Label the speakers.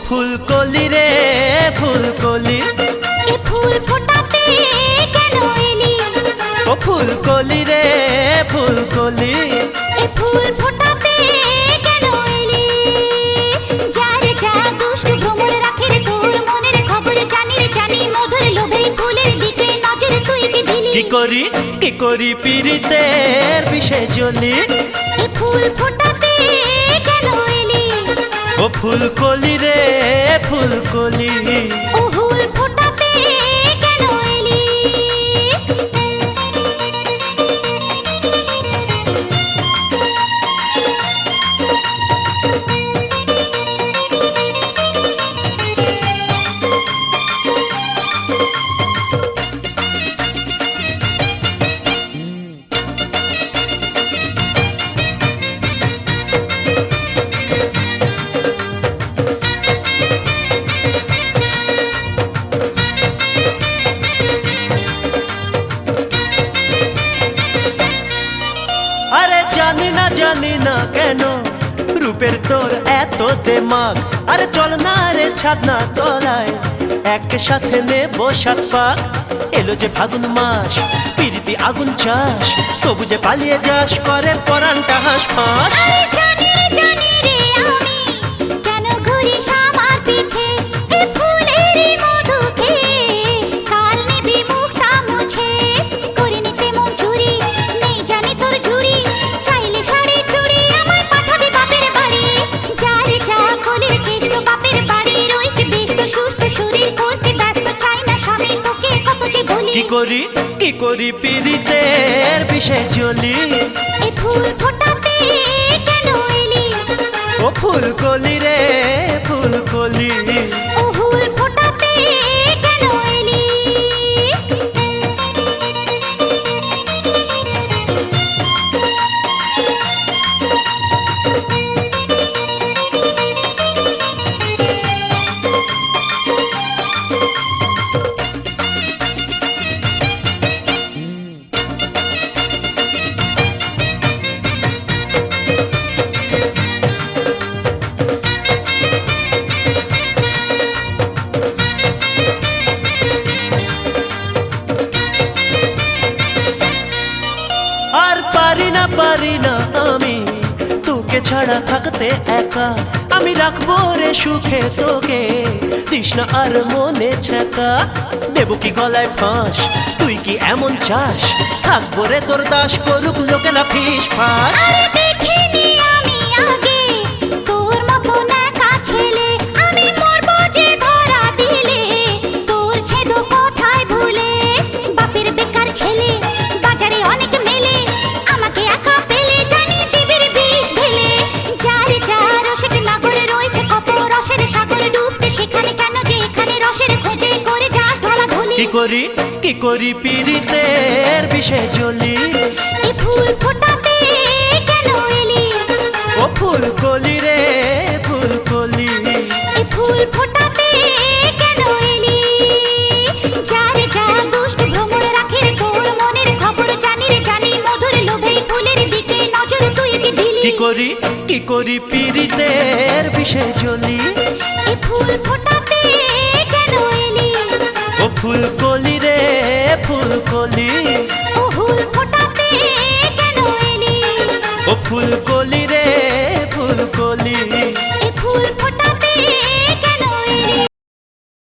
Speaker 1: ফুলকলি রে ফুলকলি,
Speaker 2: এ ফুল ফোটাতে কেন এলি?
Speaker 1: ও ফুলকলি রে ফুলকলি,
Speaker 2: এ ফুল ফোটাতে কেন এলি? যারে যা দুষ্ট ভ্রমর রাখে রে তোর মনের খবর জানি রে জানি, মধুর লোভে ফুলের দিকে নজর তুই যে দিলি।
Speaker 1: কি করি পীড়িতের বিষে জ্বলি,
Speaker 2: এ ফুল ফোটাতে কেন এলি?
Speaker 1: ও ফুলকলি রে ফুলকলি,
Speaker 2: ও ফুল ফোটাতে কেন এলি?
Speaker 1: আরে জানি না কেন রূপের তোর এত দেমাগ, আরে চল না রে ছাদনা তলায় একসাথে নেব সাত পাক। এলো যে ফাগুন মাস, পিরিতি আগুন চাস, তবু যে পালিয়ে যাস করে পরানটা হাঁস ফাঁস।
Speaker 2: আরে জানি রে আমি কেন ঘুরিস আমার পিছে, এ ফুলের মধু খেয়ে কাল নিবি মুখটা মুছে। করে নিতে মন চুরি নেই জানি তোর ঝুরি, চাইলে শাড়ি চুড়ি আমায় পাঠাবি বাপের বাড়ি। যারে যা খোলের কেষ্ট বাপের বাড়ি, রয়েছে ব্যস্ত সুস্থ শরীর করতে ব্যস্ত, চাই না স্বামী তোকে কত যে বলি।
Speaker 1: কি করি পীড়িতের বিষে জ্বলি,
Speaker 2: এ ফুল ফোটাতে কেন এলি?
Speaker 1: ও ফুলকলি রে ফুলকলি,
Speaker 2: ও ফুল ফোটাতে কেন এলি?
Speaker 1: আর পারি না আমি তোকে ছাড়া থাকতে একা, আমি রাখবো রে সুখে তোকে তৃষ্ণা আর মনে ছ্যাঁকা। দেবো কি গলায় ফাঁস, তুই কি এমন চাস, থাকবো রে তোর দাস করুক লোকেরা ফিস ফাঁস।
Speaker 2: আরে দেখিনি আমি আগে তোর মতো একা ছেলে, আমি মরবো যে ধরা দিলে তোর ছেদো কোথায় ভুলে। বাপের বেকার ছেলে বাজারে অনেক মেলে, আমাকে একা পেলে জানি দিবির বিষ ঢেলে। যারে যা রসের নাগরে রয়েছে কত রসের সাগর, ডুবতে সেখানে কেন যে এখানে রসের খোঁজে করে যাস ঢলাঢলি।
Speaker 1: কি করি পীড়িতের বিষে জ্বলি,
Speaker 2: এ ফুল ফোটাতে কেন এলি?
Speaker 1: ও ফুলকলি রে ফুলকলি,
Speaker 2: এ ফুল ফোটাতে কেন এলি? যারে যা দুষ্ট ভ্রমর রাখে রে তোর মনের খবর জানি রে জানি, মধুর লোভে ফুলের দিকে নজর তুই যে দিলি।
Speaker 1: কি করি পীড়িতের বিষে জ্বলি,
Speaker 2: এ ফুল ফোটাতে কেন এলি?
Speaker 1: ও ফুলকলি রে ফুলকলি,
Speaker 2: ও ফুল ফোটাতে কেন এলি?
Speaker 1: ও ফুলকলি রে